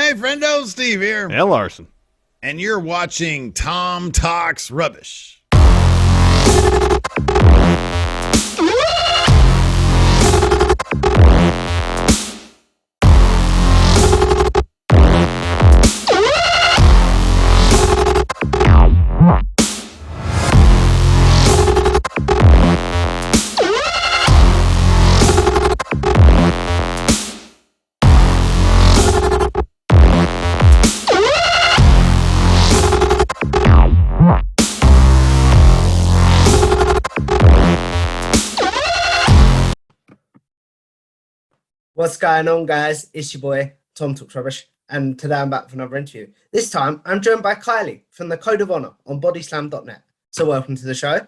Hey, friendo, Steve here. And Larson. And you're watching Tom Talks Rubbish. What's going on, guys? It's your boy, Tom Talks Rubbish, and today I'm back for another interview. This time, I'm joined by Kiley from the Code of Honor on bodyslam.net. So welcome to the show.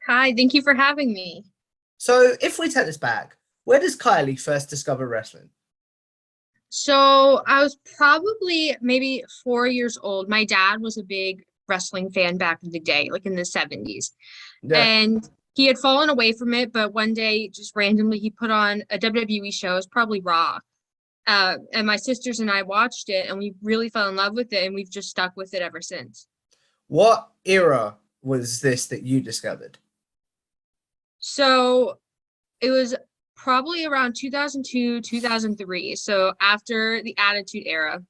Hi, thank you for having me. So if we take this back, where does Kiley first discover wrestling? So I was probably maybe 4 years old. My dad was a big wrestling fan back in the day, like in the 70s. Yeah. And he had fallen away from it, but one day, just randomly, he put on a WWE show. It was probably Raw. And my sisters and I watched it, and we really fell in love with it, and we've just stuck with it ever since. What era was this that you discovered? So it was probably around 2002, 2003. So after the Attitude Era,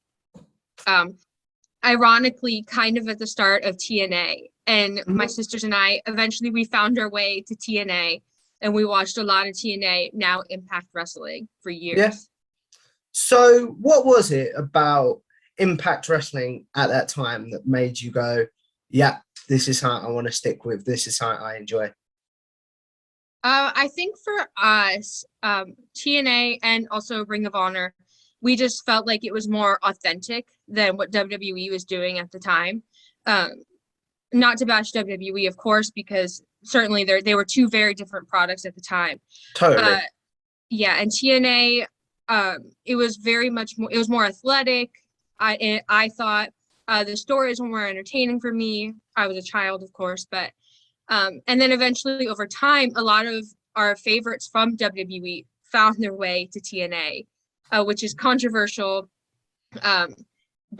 ironically, kind of at the start of TNA. And my sisters and I, eventually we found our way to TNA, and we watched a lot of TNA, now Impact Wrestling, for years. Yeah. So what was it about Impact Wrestling at that time that made you go, yeah, this is how I want to stick with, this is how I enjoy? I think for us, TNA and also Ring of Honor, we just felt like it was more authentic than what WWE was doing at the time. Not to bash WWE, of course, because certainly they were two very different products at the time. Totally. Yeah, and TNA, it was very much more. It was more athletic. I thought the stories were more entertaining for me. I was a child, of course, but and then eventually, over time, a lot of our favorites from WWE found their way to TNA, which is controversial. But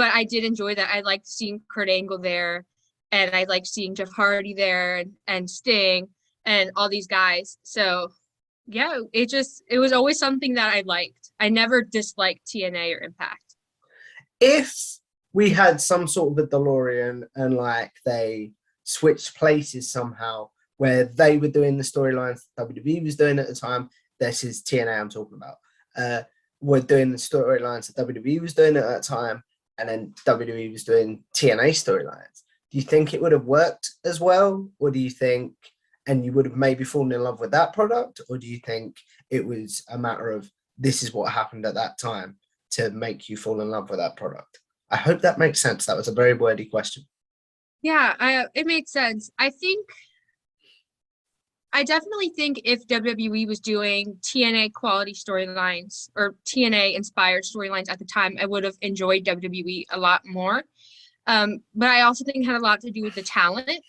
I did enjoy that. I liked seeing Kurt Angle there. And I liked seeing Jeff Hardy there and Sting and all these guys. So, yeah, it was always something that I liked. I never disliked TNA or Impact. If we had some sort of a DeLorean and like they switched places somehow where they were doing the storylines WWE was doing at the time, this is TNA I'm talking about, we're doing the storylines that WWE was doing at that time, and then WWE was doing TNA storylines. Do you think it would have worked as well? Or do you think, and you would have maybe fallen in love with that product? Or do you think it was a matter of this is what happened at that time to make you fall in love with that product? I hope that makes sense. That was a very wordy question. Yeah, it made sense. I definitely think if WWE was doing TNA quality storylines or TNA inspired storylines at the time, I would have enjoyed WWE a lot more. But I also think it had a lot to do with the talent.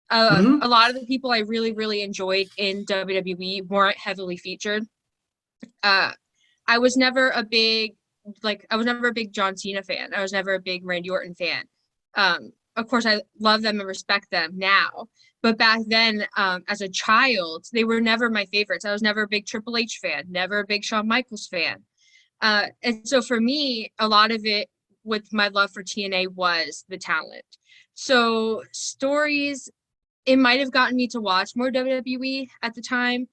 A lot of the people I really, really enjoyed in WWE weren't heavily featured. I was never a big John Cena fan. I was never a big Randy Orton fan. Of course, I love them and respect them now. But back then, as a child, they were never my favorites. I was never a big Triple H fan, never a big Shawn Michaels fan. And so for me, a lot of it with my love for TNA was the talent. So stories, it might have gotten me to watch more WWE at the time.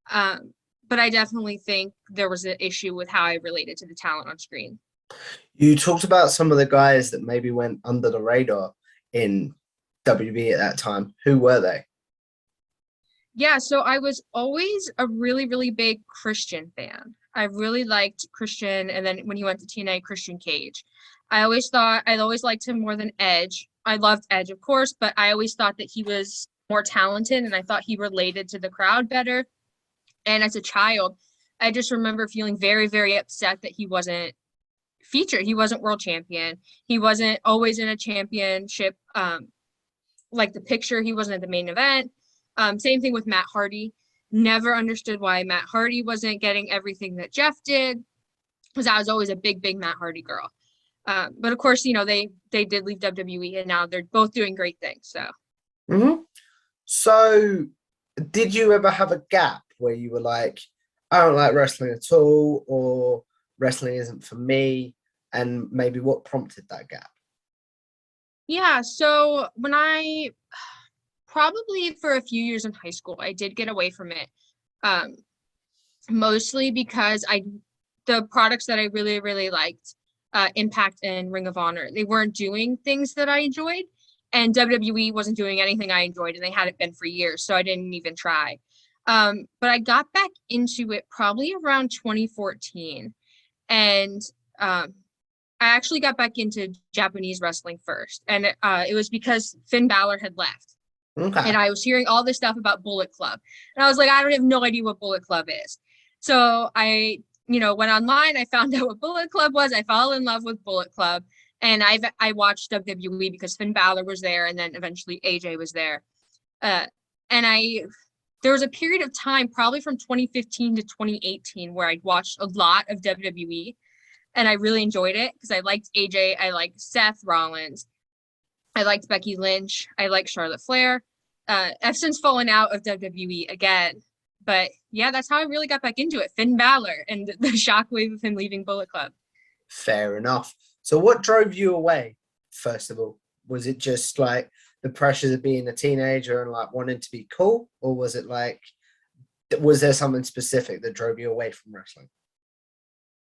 But I definitely think there was an issue with how I related to the talent on screen. You talked about some of the guys that maybe went under the radar in WWE at that time. Who were they? Yeah, so I was always a really, really big Christian fan. I really liked Christian, and then when he went to TNA, Christian Cage. I always liked him more than Edge. I loved Edge, of course, but I always thought that he was more talented, and I thought he related to the crowd better. And as a child, I just remember feeling very, very upset that he wasn't featured. He wasn't world champion. He wasn't always in a championship, like the picture. He wasn't at the main event. Same thing with Matt Hardy. Never understood why Matt Hardy wasn't getting everything that Jeff did. because I was always a big Matt Hardy girl. But of course, they did leave WWE, and now they're both doing great things. So. Mm-hmm. So, did you ever have a gap where you were like, I don't like wrestling at all, or wrestling isn't for me? And maybe what prompted that gap? Yeah, so when probably for a few years in high school, I did get away from it. Mostly because the products that I really, really liked, Impact and Ring of Honor, they weren't doing things that I enjoyed, and WWE wasn't doing anything I enjoyed, and they hadn't been for years, so I didn't even try. But I got back into it probably around 2014, and I actually got back into Japanese wrestling first, and it was because Finn Balor had left. Okay. And I was hearing all this stuff about Bullet Club. And I was like, I don't have no idea what Bullet Club is. So I, went online, I found out what Bullet Club was. I fell in love with Bullet Club. And I watched WWE because Finn Balor was there, and then eventually AJ was there. And there was a period of time, probably from 2015 to 2018, where I'd watched a lot of WWE. And I really enjoyed it because I liked AJ. I liked Seth Rollins. I liked Becky Lynch. I liked Charlotte Flair. I've since fallen out of WWE again. But yeah, that's how I really got back into it. Finn Balor and the shockwave of him leaving Bullet Club. Fair enough. So what drove you away, first of all? Was it just like the pressures of being a teenager and like wanting to be cool? Or was it like, was there something specific that drove you away from wrestling?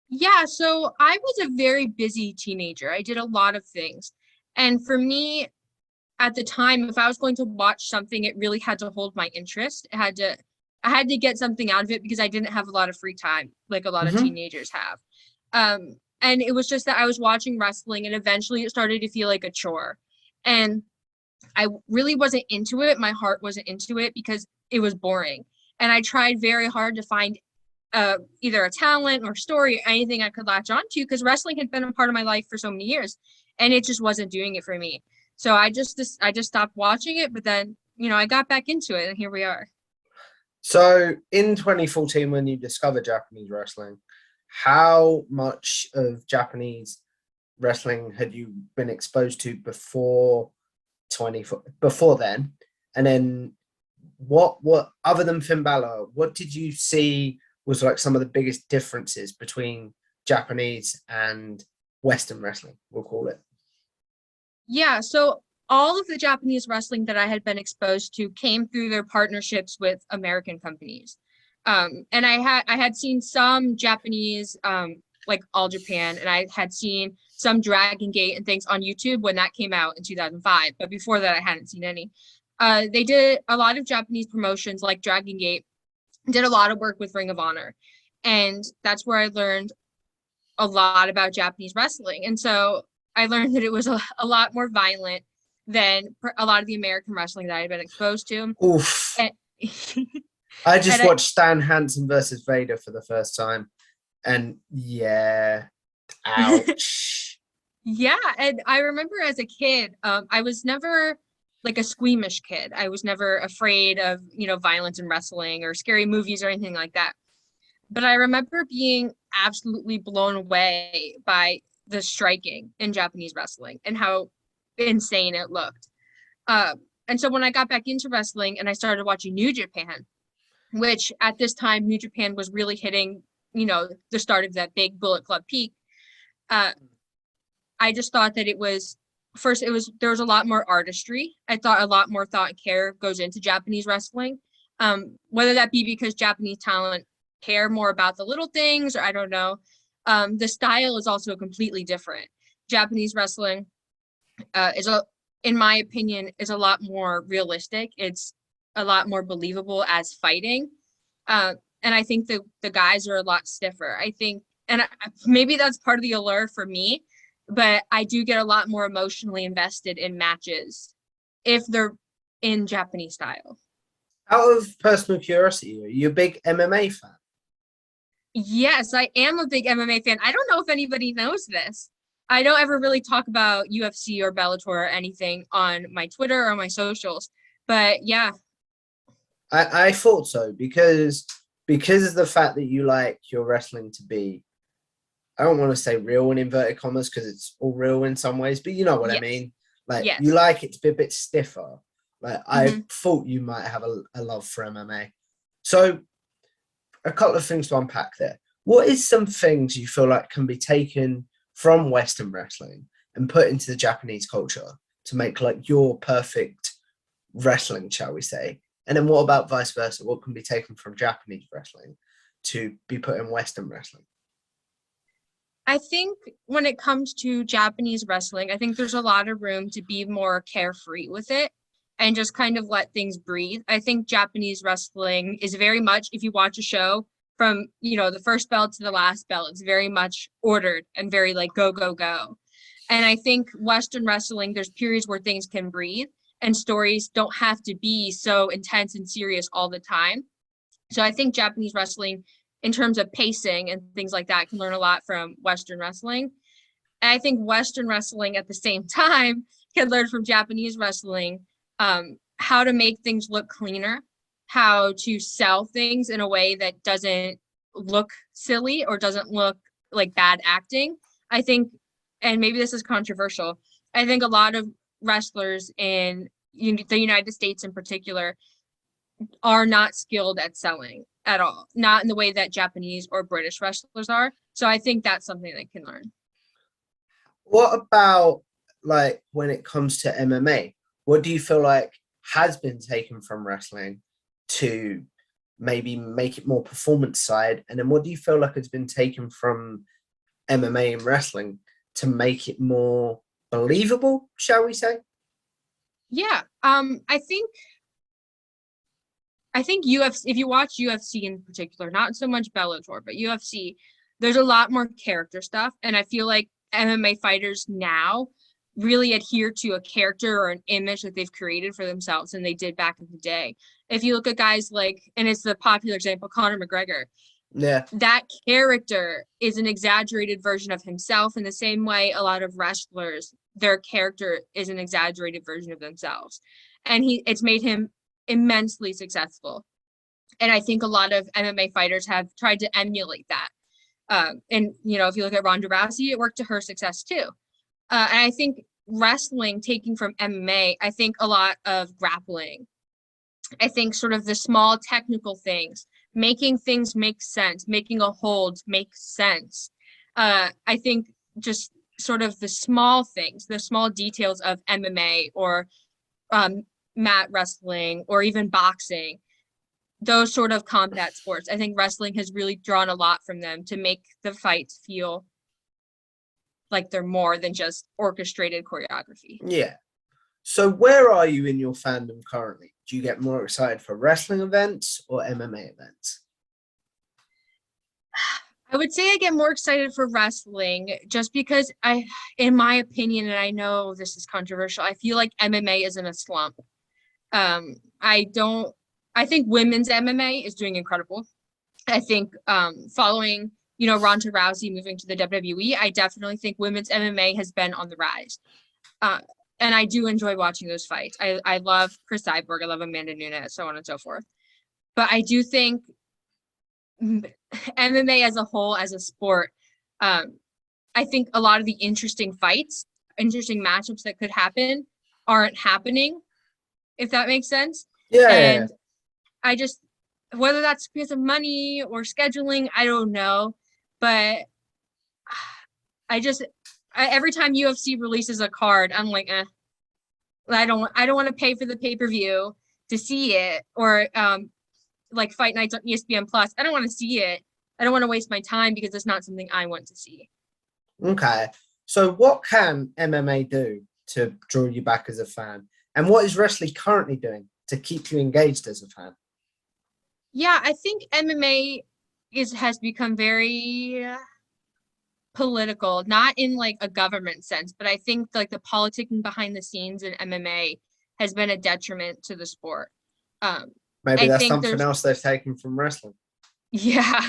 Yeah, so I was a very busy teenager. I did a lot of things. And for me, at the time, if I was going to watch something, it really had to hold my interest. I had to get something out of it because I didn't have a lot of free time, like a lot of teenagers have. And it was just that I was watching wrestling, and eventually it started to feel like a chore. And I really wasn't into it. My heart wasn't into it because it was boring. And I tried very hard to find either a talent or story or anything I could latch onto, because wrestling had been a part of my life for so many years, and it just wasn't doing it for me. So I just stopped watching it, but then, I got back into it, and here we are. So in 2014, when you discovered Japanese wrestling, how much of Japanese wrestling had you been exposed to before then? And then what other than Finn Balor, what did you see was like some of the biggest differences between Japanese and Western wrestling, we'll call it? Yeah, so all of the Japanese wrestling that I had been exposed to came through their partnerships with American companies. And I had seen some Japanese, like All Japan, and I had seen some Dragon Gate and things on YouTube when that came out in 2005. But before that, I hadn't seen any. They did a lot of Japanese promotions like Dragon Gate, did a lot of work with Ring of Honor. And that's where I learned a lot about Japanese wrestling. And so I learned that it was a lot more violent than a lot of the American wrestling that I had been exposed to. Oof. And, I just watched Stan Hansen versus Vader for the first time. And yeah, ouch. Yeah, and I remember as a kid, I was never like a squeamish kid. I was never afraid of, violence in wrestling or scary movies or anything like that. But I remember being absolutely blown away by the striking in Japanese wrestling and how insane it looked. And so when I got back into wrestling and I started watching New Japan, which at this time, New Japan was really hitting, the start of that big Bullet Club peak. I just thought that there was a lot more artistry. I thought a lot more thought and care goes into Japanese wrestling. Whether that be because Japanese talent care more about the little things, or I don't know. The style is also completely different. Japanese wrestling in my opinion, is a lot more realistic. It's a lot more believable as fighting. And I think the guys are a lot stiffer. I think, and maybe that's part of the allure for me, but I do get a lot more emotionally invested in matches if they're in Japanese style. Out of personal curiosity, are you a big MMA fan? Yes, I am a big MMA fan. I don't know if anybody knows this. I don't ever really talk about UFC or Bellator or anything on my Twitter or my socials, but yeah. I thought so because of the fact that you like your wrestling to be I don't want to say real in inverted commas because it's all real in some ways, but you know what I Yes. mean. Like Yes. you like it to be a bit stiffer. Like I Mhm. thought you might have a love for MMA. So a couple of things to unpack there. What is some things you feel like can be taken from Western wrestling and put into the Japanese culture to make like your perfect wrestling, shall we say? And then what about vice versa? What can be taken from Japanese wrestling to be put in Western wrestling? I think when it comes to Japanese wrestling, I think there's a lot of room to be more carefree with it and just kind of let things breathe. I think Japanese wrestling is very much, if you watch a show from, the first bell to the last bell, it's very much ordered and very like go, go, go. And I think Western wrestling, there's periods where things can breathe and stories don't have to be so intense and serious all the time. So I think Japanese wrestling, in terms of pacing and things like that, can learn a lot from Western wrestling. And I think Western wrestling at the same time can learn from Japanese wrestling how to make things look cleaner, how to sell things in a way that doesn't look silly or doesn't look like bad acting. I think, and maybe this is controversial, I think a lot of wrestlers in the United States in particular are not skilled at selling at all, not in the way that Japanese or British wrestlers are. So I think that's something they can learn. What about like when it comes to MMA? What do you feel like has been taken from wrestling to maybe make it more performance side? And then what do you feel like has been taken from MMA and wrestling to make it more believable, shall we say? Yeah. I think UFC, if you watch UFC in particular, not so much Bellator, but UFC, there's a lot more character stuff. And I feel like MMA fighters now really adhere to a character or an image that they've created for themselves than they did back in the day. If you look at guys like, and it's the popular example, Conor McGregor, Yeah. that character is an exaggerated version of himself in the same way a lot of wrestlers, their character is an exaggerated version of themselves. And it's made him immensely successful. And I think a lot of MMA fighters have tried to emulate that. And, if you look at Ronda Rousey, it worked to her success too. And I think wrestling, taking from MMA, I think a lot of grappling. I think sort of the small technical things, making things make sense, making a hold make sense. I think just sort of the small things, the small details of MMA or mat wrestling or even boxing, those sort of combat sports. I think wrestling has really drawn a lot from them to make the fights feel like they're more than just orchestrated choreography. Yeah. So where are you in your fandom currently? Do you get more excited for wrestling events or MMA events? I would say I get more excited for wrestling just because in my opinion, and I know this is controversial, I feel like MMA is in a slump. I think women's MMA is doing incredible. I think following, Ronda Rousey moving to the WWE, I definitely think women's MMA has been on the rise. And I do enjoy watching those fights. I love Chris Cyborg. I love Amanda Nunes, so on and so forth. But I do think MMA as a whole, as a sport, I think a lot of the interesting fights, interesting matchups that could happen aren't happening, if that makes sense. Yeah. And I just, whether that's because of money or scheduling, I don't know. But every time UFC releases a card, I'm like, I don't want to pay for the pay-per-view to see it, or like fight nights on ESPN Plus. I don't want to see it. I don't want to waste my time because it's not something I want to see. Okay. So what can MMA do to draw you back as a fan? And what is wrestling currently doing to keep you engaged as a fan? Yeah, I think MMA has become very political, not in like a government sense, but I think like the politicking behind the scenes in MMA has been a detriment to the sport. Maybe that's something else they've taken from wrestling. Yeah.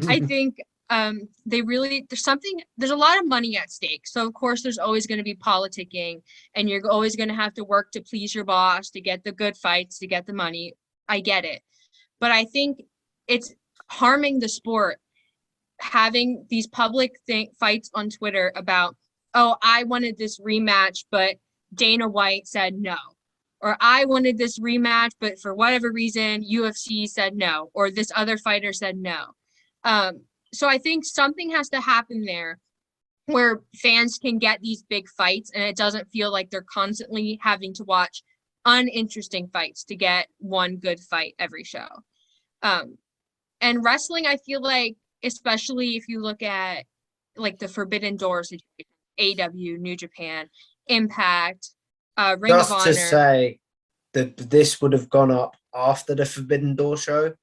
I think there's a lot of money at stake. So of course there's always going to be politicking, and you're always going to have to work to please your boss, to get the good fights, to get the money. I get it. But I think it's harming the sport having these public fights on Twitter about, oh, I wanted this rematch, but Dana White said no. Or I wanted this rematch, but for whatever reason, UFC said no. Or this other fighter said no. So I think something has to happen there where fans can get these big fights and it doesn't feel like they're constantly having to watch uninteresting fights to get one good fight every show. And wrestling, I feel like, especially if you look at like the Forbidden Door situation, AEW, New Japan, Impact, Ring of Honor. Just to say that this would have gone up after the Forbidden Door show.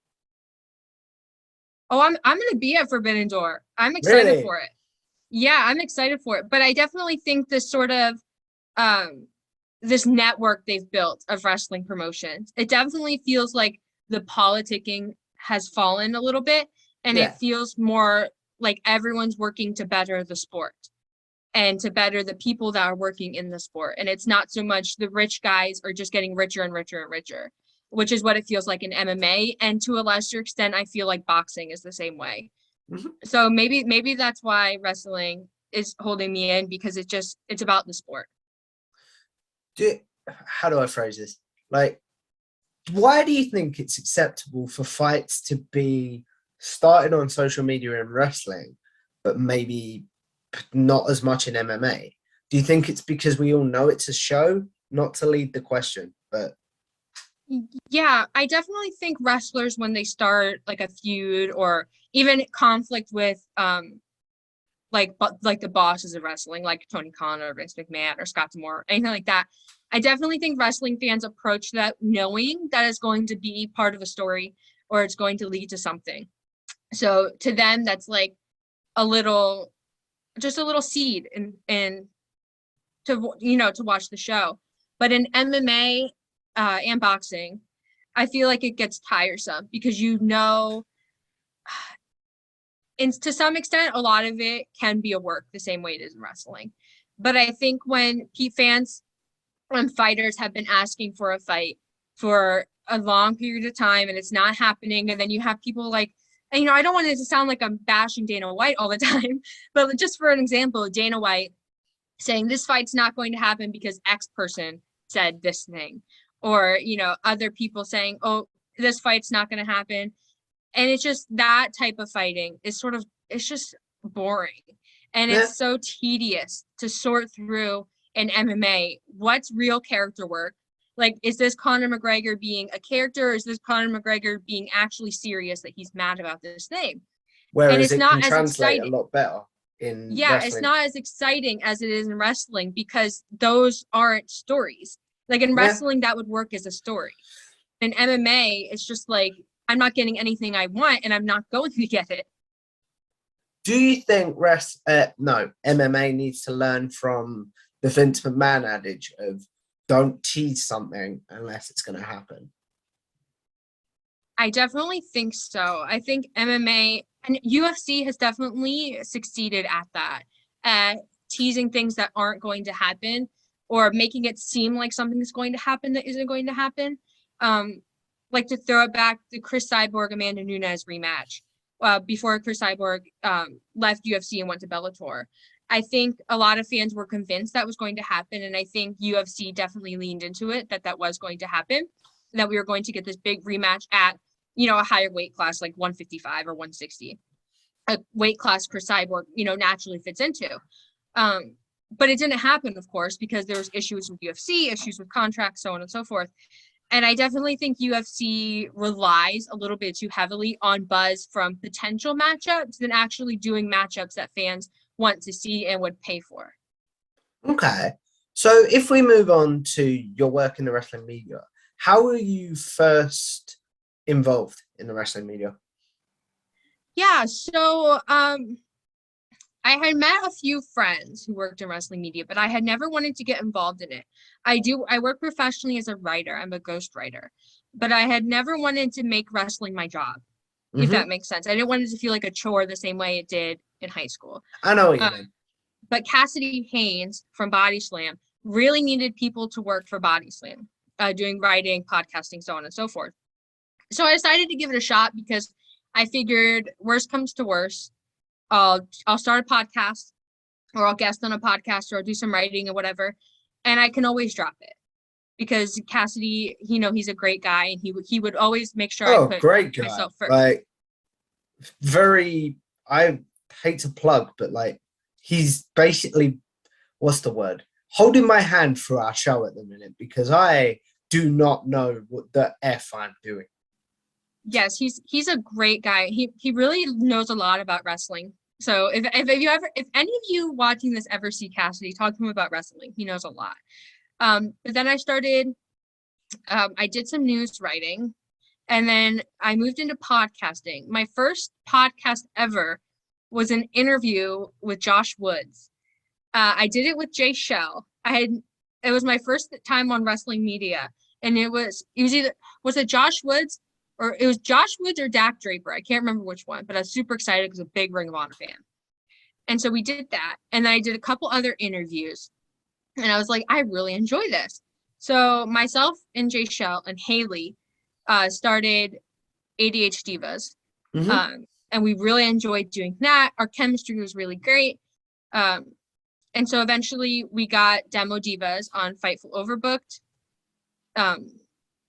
Oh, I'm gonna be at Forbidden Door. I'm excited Really? for it. Yeah, I'm excited for it. But I definitely think this sort of this network they've built of wrestling promotions, it definitely feels like the politicking has fallen a little bit, and it feels more like everyone's working to better the sport and to better the people that are working in the sport. And it's not so much the rich guys are just getting richer and richer and richer, which is what it feels like in MMA. And to a lesser extent, I feel like boxing is the same way. Mm-hmm. So maybe that's why wrestling is holding me in, because it's about the sport. How do I phrase this? Like, why do you think it's acceptable for fights to be started on social media in wrestling, but maybe not as much in MMA? Do you think it's because we all know it's a show? Not to lead the question, but yeah, I definitely think wrestlers, when they start like a feud or even conflict with like the bosses of wrestling, like Tony Khan or Vince McMahon or Scott D'Amore, anything like that, I definitely think wrestling fans approach that knowing that it's going to be part of a story or it's going to lead to something. So to them, that's like just a little seed and to, to watch the show. But in MMA and boxing, I feel like it gets tiresome because and to some extent, a lot of it can be a work the same way it is in wrestling. But I think when fighters have been asking for a fight for a long period of time and it's not happening, and then you have people like, and, I don't want it to sound like I'm bashing Dana White all the time, but just for an example, Dana White saying this fight's not going to happen because X person said this thing, or, other people saying, oh, this fight's not going to happen. And it's just that type of fighting is it's just boring. And it's so tedious to sort through in MMA. What's real character work? Like, is this Conor McGregor being a character, or is this Conor McGregor being actually serious that he's mad about this thing? Whereas and it's it not can as translate exciting. A lot better in wrestling. It's not as exciting as it is in wrestling because those aren't stories. Like in wrestling, that would work as a story. In MMA, it's just like, I'm not getting anything I want and I'm not going to get it. Do you think MMA needs to learn from the Vince McMahon adage of don't tease something unless it's going to happen? I definitely think so. I think MMA and UFC has definitely succeeded at that, at teasing things that aren't going to happen or making it seem like something's going to happen that isn't going to happen. Like to throw it back, the Chris Cyborg Amanda Nunes rematch before Chris Cyborg left UFC and went to Bellator. I think a lot of fans were convinced that was going to happen, and I think UFC definitely leaned into it, that was going to happen, that we were going to get this big rematch at, a higher weight class like 155 or 160, a weight class Chris Cyborg, naturally fits into. But it didn't happen, of course, because there was issues with UFC, issues with contracts, so on and so forth. And I definitely think UFC relies a little bit too heavily on buzz from potential matchups than actually doing matchups that fans want to see and would pay for. Okay. So if we move on to your work in the wrestling media, how were you first involved in the wrestling media? Yeah, so I had met a few friends who worked in wrestling media, but I had never wanted to get involved in it. I work professionally as a writer. I'm a ghostwriter, but I had never wanted to make wrestling my job, if that makes sense. I didn't want it to feel like a chore the same way it did in high school. I know what you mean. But Cassidy Haynes from Body Slam really needed people to work for Body Slam, doing writing, podcasting, so on and so forth. So I decided to give it a shot because I figured worst comes to worst. I'll start a podcast, or I'll guest on a podcast, or I'll do some writing or whatever, and I can always drop it because Cassidy, he's a great guy, and he would always make sure I put great guy. myself first. Like, I hate to plug, but like, he's basically, what's the word? Holding my hand through our show at the minute, because I do not know what the F I'm doing. Yes, he's a great guy. He really knows a lot about wrestling. So if any of you watching this ever see Cassidy, talk to him about wrestling. He knows a lot. But then I started, I did some news writing, and then I moved into podcasting. My first podcast ever was an interview with Josh Woods. I did it with Jaychel. It was my first time on wrestling media, and it was either, was it Josh Woods, or it was Josh Woods or Dak Draper. I can't remember which one, but I was super excited because I'm a big Ring of Honor fan. And so we did that, and then I did a couple other interviews, and I was like, I really enjoy this. So myself and Jaychel and Haley started ADHdIVA'S, and we really enjoyed doing that. Our chemistry was really great. And so eventually we got Demo Divas on Fightful Overbooked,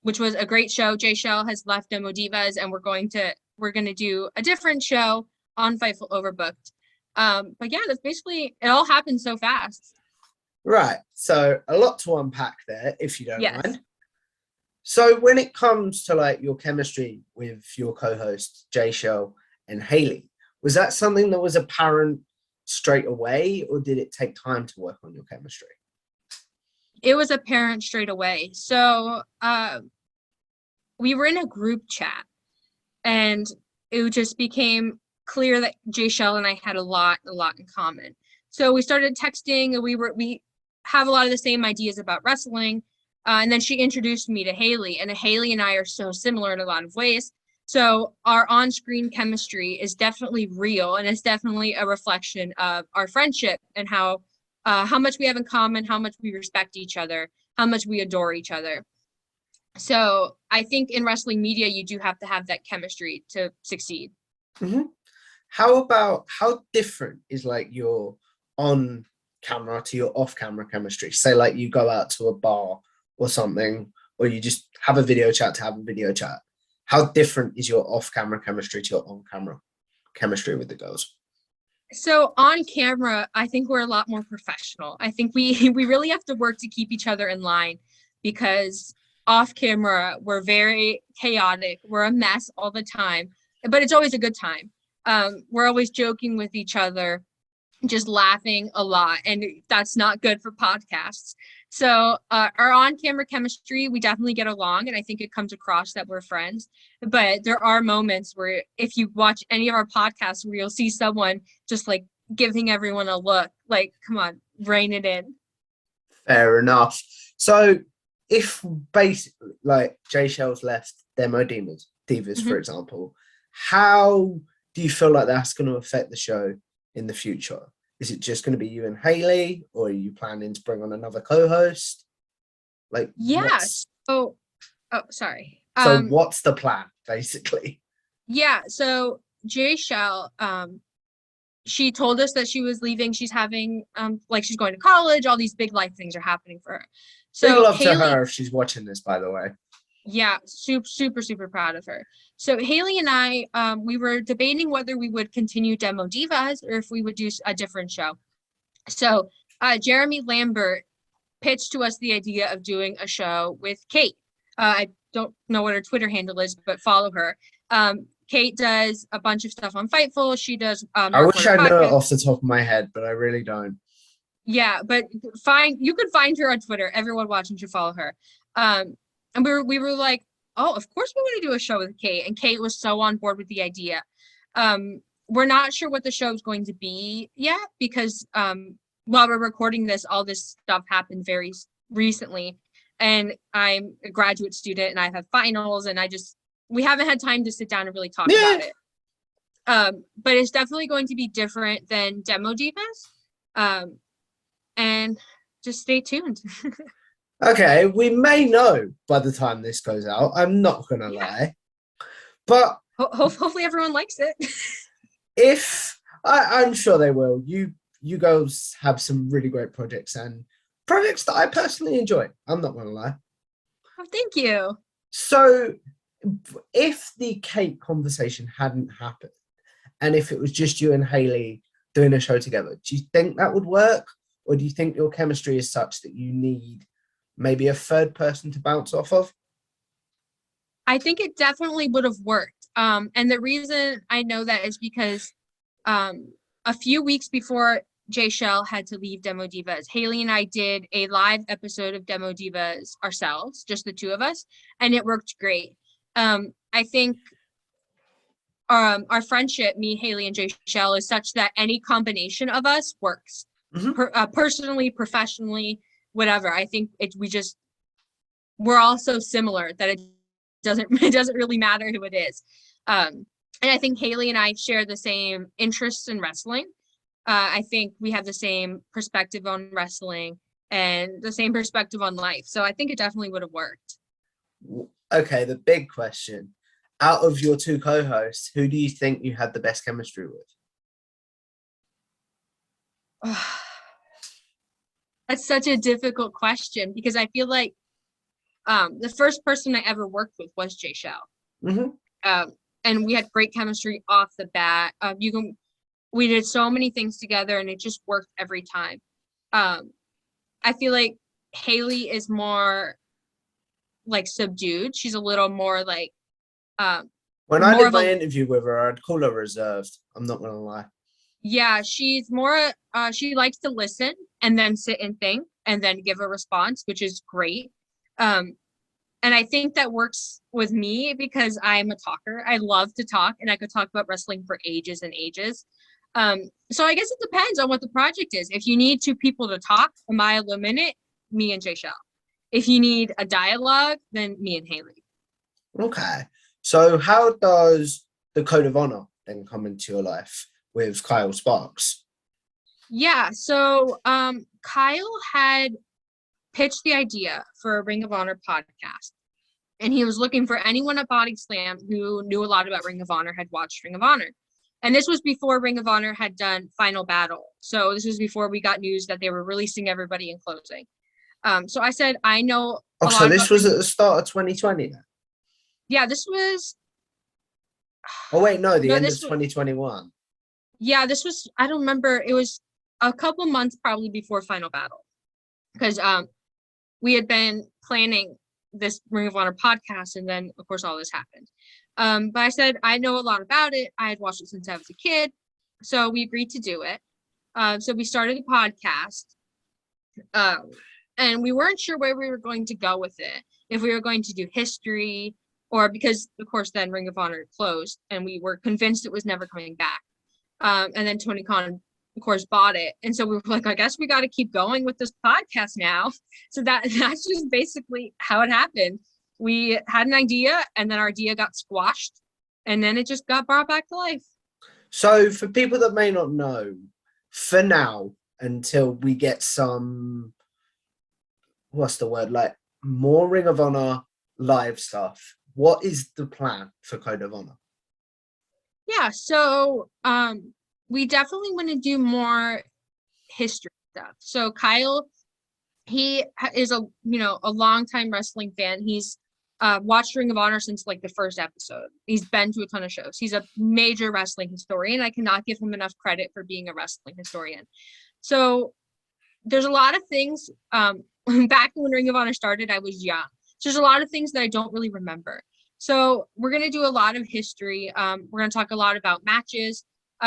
which was a great show. Jaychel has left Demo Divas, and we're going to do a different show on Fightful Overbooked. But yeah, that's basically, it all happened so fast. Right. So a lot to unpack there, if you don't mind. So when it comes to like your chemistry with your co-host Jaychel and Haley, was that something that was apparent straight away, or did it take time to work on your chemistry? It was apparent straight away. So we were in a group chat, and it just became clear that Jaychel and I had a lot in common. So we started texting, and we have a lot of the same ideas about wrestling. And then she introduced me to Haley, and Haley and I are so similar in a lot of ways. So our on-screen chemistry is definitely real, and it's definitely a reflection of our friendship and how much we have in common, how much we respect each other, how much we adore each other. So I think in wrestling media, you do have to have that chemistry to succeed. Mm-hmm. How different is like your on camera to your off camera chemistry? Say like you go out to a bar or something, or you just have a video chat to have a video chat. How different is your off camera chemistry to your on camera chemistry with the girls? So on camera, I think we're a lot more professional. I think we really have to work to keep each other in line, because off camera, we're very chaotic. We're a mess all the time, but it's always a good time. We're always joking with each other, just laughing a lot, and that's not good for podcasts. So our on-camera chemistry, we definitely get along, and I think it comes across that we're friends. But there are moments where if you watch any of our podcasts where you'll see someone just like giving everyone a look, like, come on, rein it in. Fair enough. So if basically like Jaychel's left Demo Divas, for example, how do you feel like that's going to affect the show in the future? Is it just going to be you and Haley, or are you planning to bring on another co-host? Like, yes. So what's the plan, basically? Yeah. So Jaychel, she told us that she was leaving. She's having, she's going to college. All these big life things are happening for her. So big love to her if she's watching this, by the way. Yeah, super proud of her. So Haley and I, we were debating whether we would continue Demo Divas or if we would do a different show. So Jeremy Lambert pitched to us the idea of doing a show with Kate. I don't know what her Twitter handle is, but follow her. Kate does a bunch of stuff on Fightful. She does. I wish I knew it off the top of my head, but I really don't. Yeah, but you can find her on Twitter. Everyone watching should follow her. And we were like, oh, of course we want to do a show with Kate. And Kate was so on board with the idea. We're not sure what the show is going to be yet, because while we're recording this, all this stuff happened very recently. And I'm a graduate student, and I have finals, and we haven't had time to sit down and really talk about it. But it's definitely going to be different than Demo Divas. And just stay tuned. Okay, we may know by the time this goes out. I'm not going to lie. But hopefully everyone likes it. If I'm sure they will. You girls have some really great projects and projects that I personally enjoy. I'm not going to lie. Oh, thank you. So, if the cake conversation hadn't happened, and if it was just you and Hayley doing a show together, do you think that would work? Or do you think your chemistry is such that you need maybe a third person to bounce off of? I think it definitely would have worked. And the reason I know that is because a few weeks before Jaychel had to leave Demo Divas, Hayley and I did a live episode of Demo Divas ourselves, just the two of us, and it worked great. I think our friendship, me, Hayley, and Jaychel, is such that any combination of us works. Personally, professionally, whatever. I think we're all so similar that it doesn't really matter who it is. And I think Hayley and I share the same interests in wrestling. I think we have the same perspective on wrestling and the same perspective on life. So I think it definitely would have worked. Okay, the big question. Out of your two co-hosts, who do you think you had the best chemistry with? That's such a difficult question because I feel like the first person I ever worked with was Jaychel. And we had great chemistry off the bat. We did so many things together and it just worked every time. I feel like Hayley is more like subdued. She's a little more like when I did my interview with her, I'd call her reserved. I'm not gonna lie. Yeah, she's more she likes to listen and then sit and think and then give a response, which is great. And I think that works with me because I'm a talker. I love to talk and I could talk about wrestling for ages and ages. So I guess it depends on what the project is. If you need two people to talk a mile a minute, me and Jaychel. If you need a dialogue, then me and Hayley. Okay. So how does the Code of Honor then come into your life with Kyle Sparks? Yeah, so Kyle had pitched the idea for a Ring of Honor podcast. And he was looking for anyone at Body Slam who knew a lot about Ring of Honor, had watched Ring of Honor. And this was before Ring of Honor had done Final Battle. So this was before we got news that they were releasing everybody in closing. So I said, I know. So this was at the start of 2020 then? Yeah, this was. Oh, wait, no, the end of 2021. Yeah, this was, I don't remember. It was a couple months probably before Final Battle. Because we had been planning this Ring of Honor podcast, and then, of course, all this happened. But I said, I know a lot about it. I had watched it since I was a kid. So we agreed to do it. So we started the podcast. And we weren't sure where we were going to go with it. If we were going to do history, or because, of course, then Ring of Honor closed, and we were convinced it was never coming back. And then Tony Khan, of course, bought it. And so we were like, I guess we got to keep going with this podcast now. So that's just basically how it happened. We had an idea, and then our idea got squashed, and then it just got brought back to life. So for people that may not know, for now, until we get some, what's the word, like more Ring of Honor live stuff, what is the plan for Code of Honor? Yeah, so we definitely want to do more history stuff. So Kyle, he is a longtime wrestling fan. He's watched Ring of Honor since like the first episode. He's been to a ton of shows. He's a major wrestling historian. I cannot give him enough credit for being a wrestling historian. So there's a lot of things. Back when Ring of Honor started, I was young. So there's a lot of things that I don't really remember. So we're going to do a lot of history. We're going to talk a lot about matches.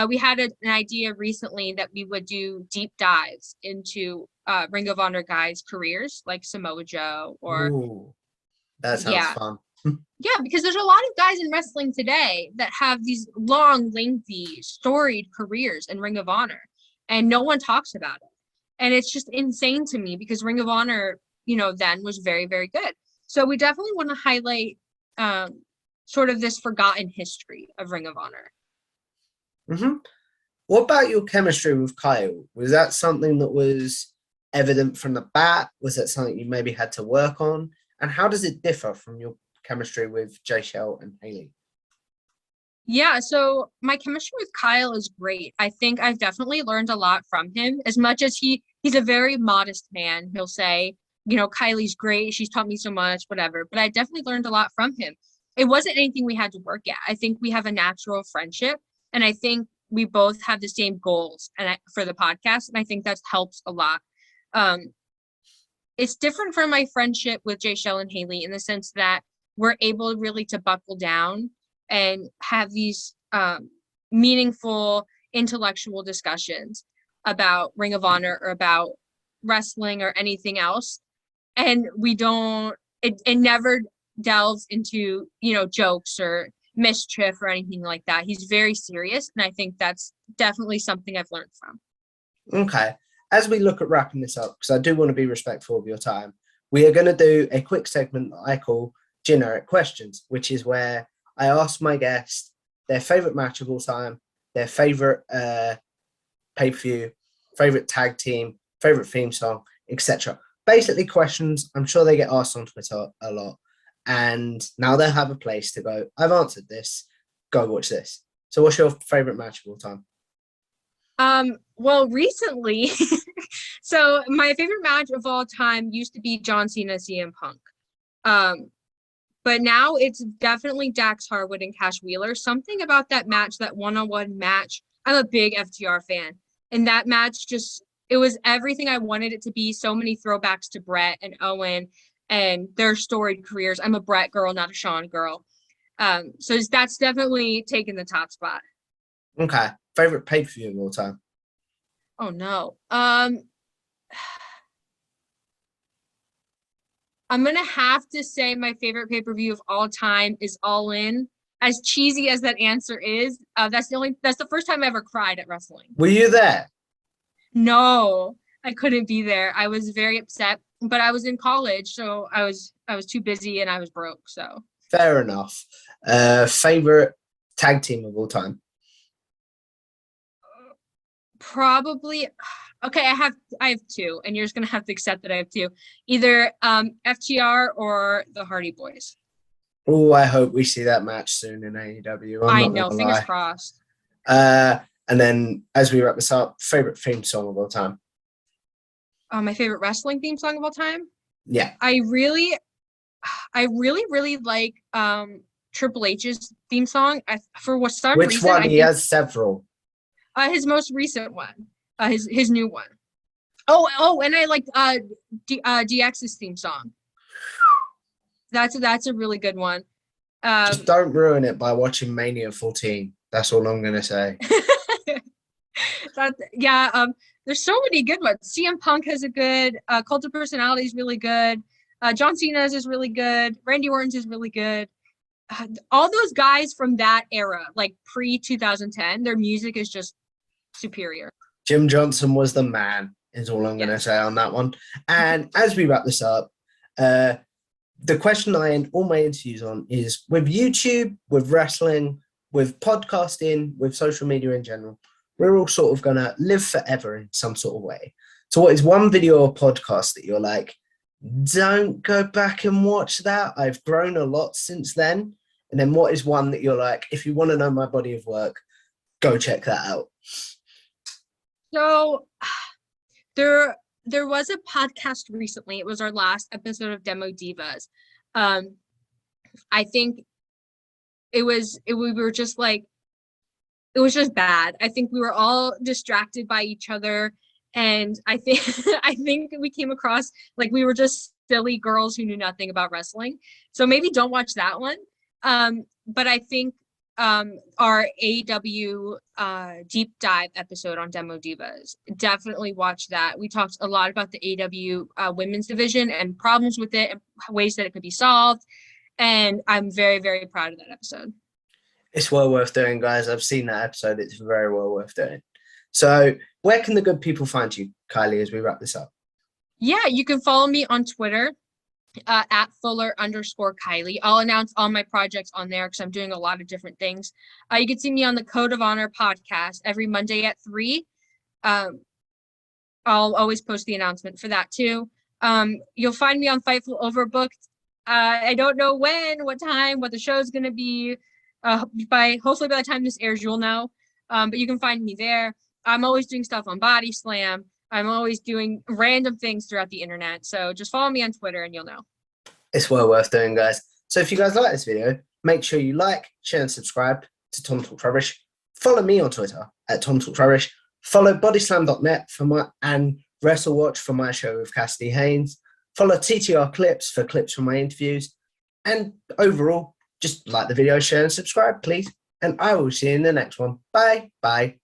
We had an idea recently that we would do deep dives into Ring of Honor guys' careers, like Samoa Joe or. Ooh, that sounds fun. Yeah, because there's a lot of guys in wrestling today that have these long, lengthy, storied careers in Ring of Honor, and no one talks about it. And it's just insane to me because Ring of Honor, then was very, very good. So we definitely want to highlight sort of this forgotten history of Ring of Honor. What about your chemistry with Kyle? Was that something that was evident from the bat? Was that something you maybe had to work on? And how does it differ from your chemistry with Jaychel and Hayley? Yeah, so my chemistry with Kyle is great. I think I've definitely learned a lot from him. As much as he's a very modest man, he'll say, Kylie's great, she's taught me so much, whatever. But I definitely learned a lot from him. It wasn't anything we had to work at. I think we have a natural friendship, and I think we both have the same goals for the podcast, and I think that helps a lot. It's different from my friendship with Jaychel and Haley in the sense that we're able really to buckle down and have these meaningful intellectual discussions about Ring of Honor or about wrestling or anything else. And we don't, it never delves into, jokes or mischief or anything like that. He's very serious. And I think that's definitely something I've learned from. Okay. As we look at wrapping this up, because I do want to be respectful of your time, we are going to do a quick segment that I call generic questions, which is where I ask my guest their favorite match of all time, their favorite pay-per-view, favorite tag team, favorite theme song, etc. Basically questions I'm sure they get asked on Twitter a lot. And now they'll have a place to go, I've answered this, go watch this. So what's your favorite match of all time? Well, recently, so my favorite match of all time used to be John Cena CM Punk. But now it's definitely Dax Harwood and Cash Wheeler. Something about that match, that one-on-one match. I'm a big FTR fan. And that match it was everything I wanted it to be. So many throwbacks to Brett and Owen and their storied careers. I'm a Brett girl, not a Shawn girl. So that's definitely taken the top spot. Okay. Favorite pay-per-view of all time? Oh, no. I'm going to have to say my favorite pay-per-view of all time is All In. As cheesy as that answer is, that's the first time I ever cried at wrestling. Were you there? No, I couldn't be there. I was very upset, but I was in college, so I was too busy and I was broke, so. Fair enough. Favorite tag team of all time? Probably, okay, I have two, and you're just gonna have to accept that I have two. Either FTR or the Hardy Boys. Oh, I hope we see that match soon in AEW. I know, fingers crossed. And then as we wrap this up, favorite theme song of all time? My favorite wrestling theme song of all time? Yeah. I really like Triple H's theme song. For some Which reason, one? He has several. His most recent one, his new one. Oh, and I like DX's theme song. That's a really good one. Just don't ruin it by watching Mania 14. That's all I'm gonna say. There's so many good ones. CM Punk has a good. Cult of Personality is really good. John Cena's is really good. Randy Orton's is really good. All those guys from that era, like pre-2010, their music is just superior. Jim Johnson was the man, is all I'm going to say on that one. And as we wrap this up, the question I end all my interviews on is, with YouTube, with wrestling, with podcasting, with social media in general, we're all sort of going to live forever in some sort of way. So what is one video or podcast that you're like, don't go back and watch that, I've grown a lot since then? And then what is one that you're like, if you want to know my body of work, go check that out? So there was a podcast recently. It was our last episode of Demo Divas. I think we were just like, it was just bad. I think we were all distracted by each other. And I think we came across like we were just silly girls who knew nothing about wrestling. So maybe don't watch that one. But I think our AEW deep dive episode on Demo Divas, definitely watch that. We talked a lot about the AEW women's division and problems with it and ways that it could be solved. And I'm very, very proud of that episode. It's well worth doing, guys. I've seen that episode. It's very well worth doing. So where can the good people find you, Kiley, as we wrap this up? Yeah, you can follow me on Twitter at Fuller_Kiley. I'll announce all my projects on there because I'm doing a lot of different things. You can see me on the Code of Honor podcast every Monday at 3. I'll always post the announcement for that too. You'll find me on Fightful Overbooked. I don't know when, what time, what the show's going to be. Hopefully by the time this airs, you'll know. But you can find me there. I'm always doing stuff on Body Slam. I'm always doing random things throughout the internet. So just follow me on Twitter and you'll know. It's well worth doing, guys. So if you guys like this video, make sure you like, share, and subscribe to Tom Talks Rubbish. Follow me on Twitter at Tom Talks Rubbish. Follow bodyslam.net for my and WrestleWatch for my show with Cassidy Haynes. Follow TTR Clips for clips from my interviews. And overall, just like the video, share, and subscribe, please. And I will see you in the next one. Bye. Bye.